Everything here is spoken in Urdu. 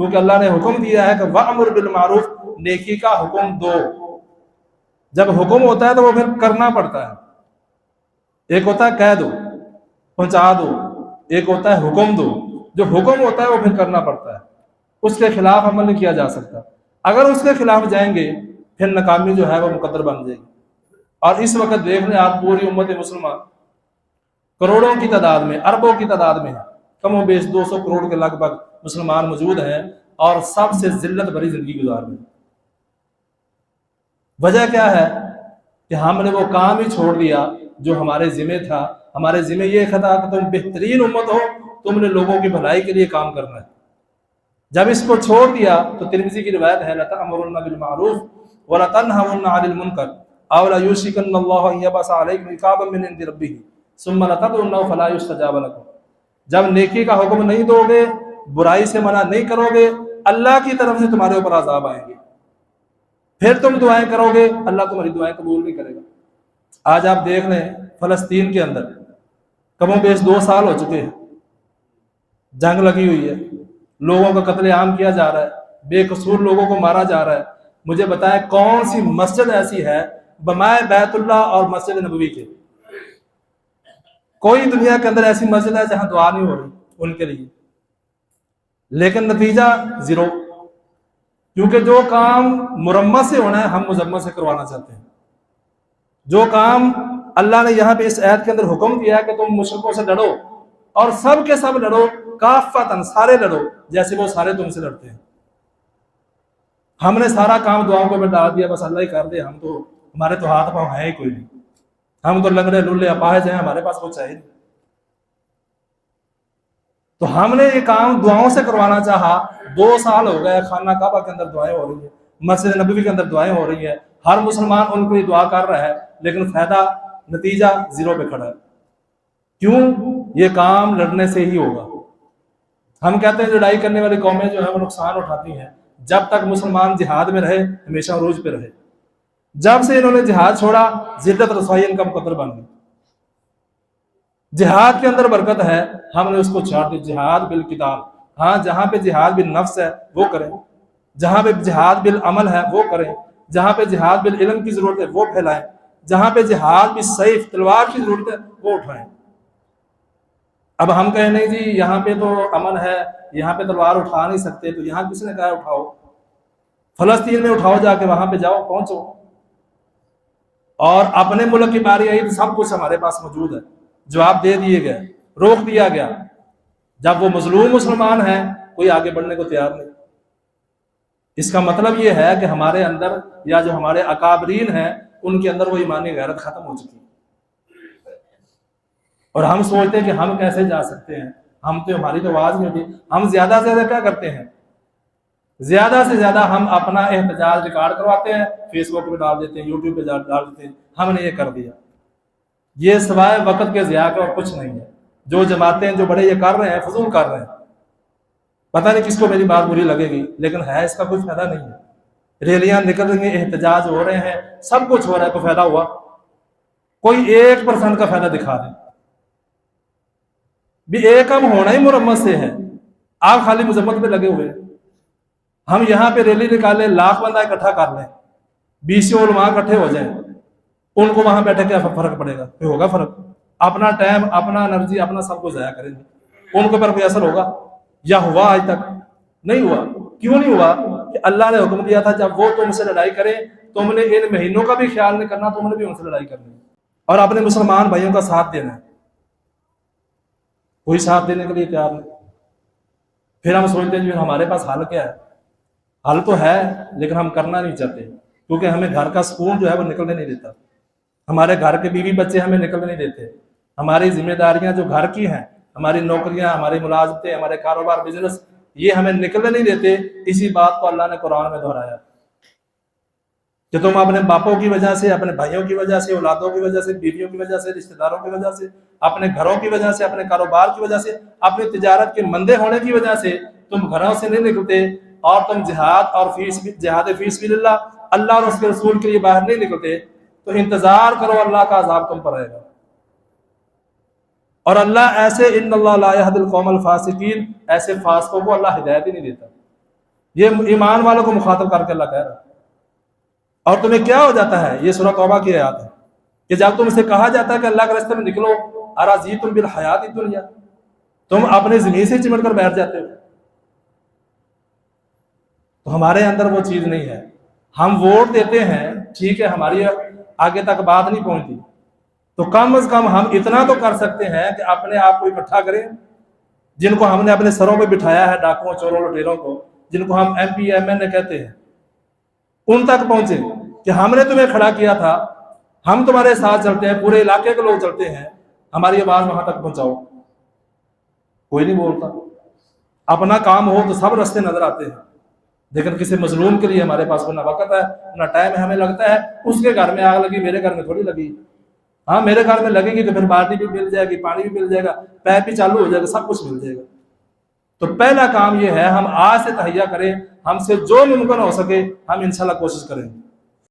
کیونکہ اللہ نے حکم دیا ہے کہ وَأْمُرْ بِالْمَعْرُوفِ، نیکی کا حکم دو۔ جب حکم ہوتا ہے تو وہ پھر کرنا پڑتا ہے۔ ایک ہوتا ہے کہہ دو، پہنچا دو، ایک ہوتا ہے حکم دو۔ جو حکم ہوتا ہے وہ پھر کرنا پڑتا ہے، اس کے خلاف عمل نہیں کیا جا سکتا۔ اگر اس کے خلاف جائیں گے پھر ناکامی جو ہے وہ مقدر بن جائے گی۔ اور اس وقت دیکھ لیں آپ، پوری امت مسلمہ کروڑوں کی تعداد میں، اربوں کی تعداد میں، کم و بیش 200 کروڑ کے لگ بھگ مسلمان موجود ہیں، اور سب سے ذلت بھری زندگی گزار رہے ہیں۔ وجہ کیا ہے کہ ہم نے وہ کام ہی چھوڑ دیا جو ہمارے ذمہ تھا۔ ہمارے ذمہ یہ تھا کہ تم بہترین امت ہو، تم نے لوگوں کی بھلائی کے لیے کام کرنا ہے۔ جب اس کو چھوڑ دیا تو ترمذی کی روایت ہے لَتَأْمُرُنَّ بِالْمَعْرُوفِ وَلَتَنْهَوُنَّ عَنِ الْمُنْكَرِ أَوْ لَيُوشِكَنَّ اللَّهُ أَن يَبْعَثَ عَلَيْكُمْ عِقَابًا مِّنْ عِندِ رَبِّكُمْ ثُمَّ لَتَدْعُنَّهُ فَلَا يُسْتَجَابَ لَكُمْ۔ جب نیکی کا حکم نہیں دو گے، برائی سے منع نہیں کرو گے، اللہ کی طرف سے تمہارے اوپر عذاب آئیں گے، پھر تم دعائیں کرو گے، اللہ تمہاری دعائیں قبول نہیں کرے گا۔ آج آپ دیکھ لیں فلسطین کے اندر کم و بیش 2 سال ہو چکے ہیں، جنگ لگی ہوئی ہے، لوگوں کا قتل عام کیا جا رہا ہے، بے قصور لوگوں کو مارا جا رہا ہے۔ مجھے بتائیں کون سی مسجد ایسی ہے بمائے بیت اللہ اور مسجد نبوی کے؟ کوئی دنیا کے اندر ایسی مسجد ہے جہاں دعا نہیں ہو رہی ان کے لیے؟ لیکن نتیجہ زیرو، کیونکہ جو کام مرمت سے ہونا ہے ہم مذمت سے کروانا چاہتے ہیں۔ جو کام اللہ نے یہاں پہ اس آیت کے اندر حکم دیا ہے کہ تم مشرکوں سے لڑو، اور سب کے سب لڑو، کافتاً، سارے لڑو جیسے وہ سارے تم سے لڑتے ہیں۔ ہم نے سارا کام دعاؤں کو ڈال دیا، بس اللہ ہی کر دے، ہم تو، ہمارے تو ہاتھ پاؤں ہیں ہی کوئی نہیں، ہم تو لنگڑے لولے اپاہج ہیں، ہمارے پاس کچھ ہے ہی نہیں۔ تو ہم نے یہ کام دعاؤں سے کروانا چاہا۔ 2 سال ہو گئے، خانہ کعبہ کے اندر دعائیں ہو رہی ہیں، مسجد نبوی کے اندر دعائیں ہو رہی ہیں، ہر مسلمان ان کو دعا کر رہا ہے، لیکن فائدہ، نتیجہ زیرو پہ کھڑا ہے۔ کیوں؟ یہ کام لڑنے سے ہی ہوگا۔ ہم کہتے ہیں لڑائی کرنے والی قومیں جو ہیں وہ نقصان اٹھاتی ہیں۔ جب تک مسلمان جہاد میں رہے ہمیشہ عروج پہ رہے، جب سے انہوں نے جہاد چھوڑا ذلت رسوائی ان کا مقدر بن گئی۔ جہاد کے اندر برکت ہے، ہم نے اس کو چھوڑ دیا۔ جہاد بالکتاب، ہاں جہاں پہ جہاد بالنفس ہے وہ کریں، جہاں پہ جہاد بالعمل ہے وہ کریں، جہاں پہ جہاد بالعلم کی ضرورت ہے وہ پھیلائیں، جہاں پہ جہاد بالسیف، تلوار کی ضرورت ہے وہ اٹھائیں۔ اب ہم کہیں نہیں جی یہاں پہ تو امن ہے، یہاں پہ تلوار اٹھا نہیں سکتے، تو یہاں کس نے کہا اٹھاؤ؟ فلسطین میں اٹھاؤ، جا کے وہاں پہ جاؤ، پہنچو۔ اور اپنے ملک کی باری آئی تو سب کچھ ہمارے پاس موجود ہے، جواب دے دیے گئے، روک دیا گیا۔ جب وہ مظلوم مسلمان ہیں کوئی آگے بڑھنے کو تیار نہیں۔ اس کا مطلب یہ ہے کہ ہمارے اندر، یا جو ہمارے اکابرین ہیں ان کے اندر وہ ایمانی غیرت ختم ہو چکی ہے، اور ہم سوچتے ہیں کہ ہم کیسے جا سکتے ہیں، ہماری تو آواز نہیں ہوتی۔ ہم زیادہ سے زیادہ کیا کرتے ہیں؟ زیادہ سے زیادہ ہم اپنا احتجاج ریکارڈ کرواتے ہیں، فیس بک پہ ڈال دیتے ہیں، یوٹیوب پہ ڈال دیتے ہیں، ہم نے یہ کر دیا۔ یہ سوائے وقت کے ضیاع کا اور کچھ نہیں ہے۔ جو جماعتیں جو بڑے یہ کر رہے ہیں فضول کر رہے ہیں، پتہ نہیں کس کو میری بات بری لگے گی، لیکن ہے اس کا کوئی فائدہ نہیں ہے۔ ریلیاں نکل رہی ہیں، احتجاج ہو رہے ہیں، سب کچھ ہو رہا ہے، کوئی فائدہ ہوا؟ کوئی 1% کا فائدہ دکھا دیں بھی، ایک کم ہونا ہی مرمت سے ہے، آپ خالی مذمت پہ لگے ہوئے ہیں۔ ہم یہاں پہ ریلی نکالیں، 1,00,000 بندہ اکٹھا کر لیں، 20 علماء اکٹھے ہو جائیں، ان کو وہاں بیٹھے کیا فرق پڑے گا؟ کوئی ہوگا فرق؟ اپنا ٹائم، اپنا انرجی، اپنا سب کچھ ضائع کریں گے، ان کے پر کوئی اثر ہوگا؟ یا ہوا آج تک؟ نہیں ہوا۔ کیوں نہیں ہوا؟ کہ اللہ نے حکم دیا تھا جب وہ تم سے لڑائی کرے تم نے ان مہینوں کا بھی خیال نہیں کرنا، تم نے بھی ان سے لڑائی کرنی اور اپنے مسلمان بھائیوں کا ساتھ دینا ہے۔ کوئی ساتھ دینے کے لیے تیار نہیں۔ پھر ہم سوچتے ہیں ہمارے پاس حل کیا ہے؟ حل تو ہے لیکن ہم کرنا نہیں چاہتے، کیونکہ ہمیں گھر کا سکون جو ہے وہ نکلنے نہیں دیتا، ہمارے گھر کے بیوی بچے ہمیں نکلنے نہیں دیتے، ہماری ذمہ داریاں جو گھر کی ہیں، ہماری نوکریاں، ہماری ملازمتیں، ہمارے کاروبار، بزنس، یہ ہمیں نکلنے نہیں دیتے۔ اسی بات کو اللہ نے قرآن میں دہرایا کہ تم اپنے باپوں کی وجہ سے، اپنے بھائیوں کی وجہ سے، اولادوں کی وجہ سے، بیویوں کی وجہ سے، رشتہ داروں کی وجہ سے، اپنے گھروں کی وجہ سے، اپنے کاروبار کی وجہ سے، اپنی تجارت کے مندے ہونے کی وجہ سے تم گھروں سے نہیں نکلتے، اور تم جہاد اور جہاد فی سبیل اللہ اور اس کے رسول کے لیے باہر نہیں نکلتے، تو انتظار کرو، اللہ کا عذاب تم پر رہے گا۔ اور اللہ ایسے ان اللہ لا یہدی القوم الفاسقین، ایسے فاسقوں کو اللہ ہدایت ہی نہیں دیتا۔ یہ ایمان والوں کو مخاطب کر کے اللہ کہہ رہا ہے۔ اور تمہیں کیا ہو جاتا ہے، یہ سورہ توبہ کی آیات ہے، کہ جب تم سے کہا جاتا ہے کہ اللہ کے راستے میں نکلو، اراضیتم بالحیات الدنیا، تم اپنے زمین سے چمٹ کر بیٹھ جاتے ہو۔ تو ہمارے اندر وہ چیز نہیں ہے، ہم ووٹ دیتے ہیں ٹھیک ہے، ہماری آگے تک بات نہیں پہنچتی، تو کم از کم ہم اتنا تو کر سکتے ہیں کہ اپنے آپ کو اکٹھا کریں، جن کو ہم نے اپنے سروں پہ بٹھایا ہے، ڈاکوؤں چوروں لٹیروں کو، جن کو ہم ایم پی ایم این اے کہتے ہیں، ان تک پہنچے کہ ہم نے تمہیں کھڑا کیا تھا، ہم تمہارے ساتھ چلتے ہیں، پورے علاقے کے لوگ چلتے ہیں، ہماری آواز وہاں تک پہنچاؤ۔ کوئی نہیں بولتا، اپنا کام ہو تو سب راستے نظر آتے ہیں، لیکن کسی مظلوم کے لیے ہمارے پاس نہ وقت ہے نہ ٹائم ہے۔ ہمیں لگتا ہے اس کے گھر میں آگ لگی، میرے گھر میں تھوڑی لگی، ہاں میرے گھر میں لگے گی تو پھر بالٹی بھی مل جائے گی، پانی بھی مل جائے گا، پیپ بھی چالو ہو جائے گا، سب کچھ مل جائے گا۔ تو پہلا کام یہ ہے، ہم آج سے تہیہ کریں، ہم سے جو ممکن ہو سکے ہم انشاءاللہ کوشش کریں۔